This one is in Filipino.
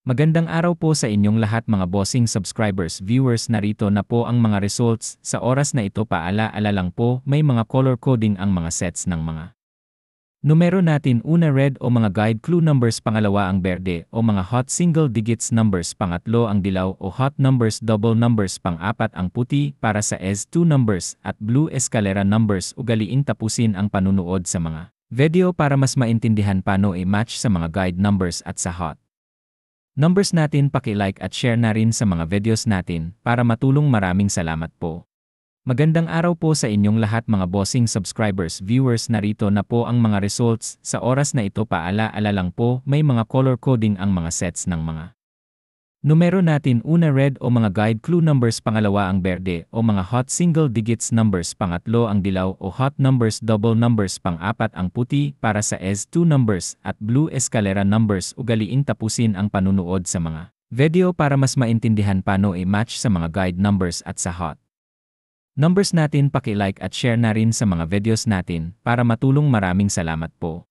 Magandang araw po sa inyong lahat mga bossing subscribers, viewers, narito na po ang mga results. Sa oras na ito paala-ala lang po, may mga color coding ang mga sets ng mga numero natin. Una red o mga guide clue numbers, pangalawa ang berde o mga hot single digits numbers, pangatlo ang dilaw o hot numbers, double numbers, pang-apat ang puti para sa S2 numbers at blue escalera numbers. Ugaliin tapusin ang panunood sa mga video para mas maintindihan paano i-match sa mga guide numbers at sa hot numbers natin. Paki-like at share na rin sa mga videos natin para matulong. Maraming salamat po. Magandang araw po sa inyong lahat mga bossing subscribers, viewers, narito na po ang mga results. Sa oras na ito paala-ala lang po, may mga color coding ang mga sets ng mga numero natin. Una red o mga guide clue numbers, pangalawa ang berde o mga hot single digits numbers, pangatlo ang dilaw o hot numbers, double numbers, pang-apat ang puti para sa S2 numbers at blue escalera numbers. Ugaliin tapusin ang panunood sa mga video para mas maintindihan paano i-match sa mga guide numbers at sa hot numbers natin. Paki-like at share na rin sa mga videos natin para matulong. Maraming salamat po.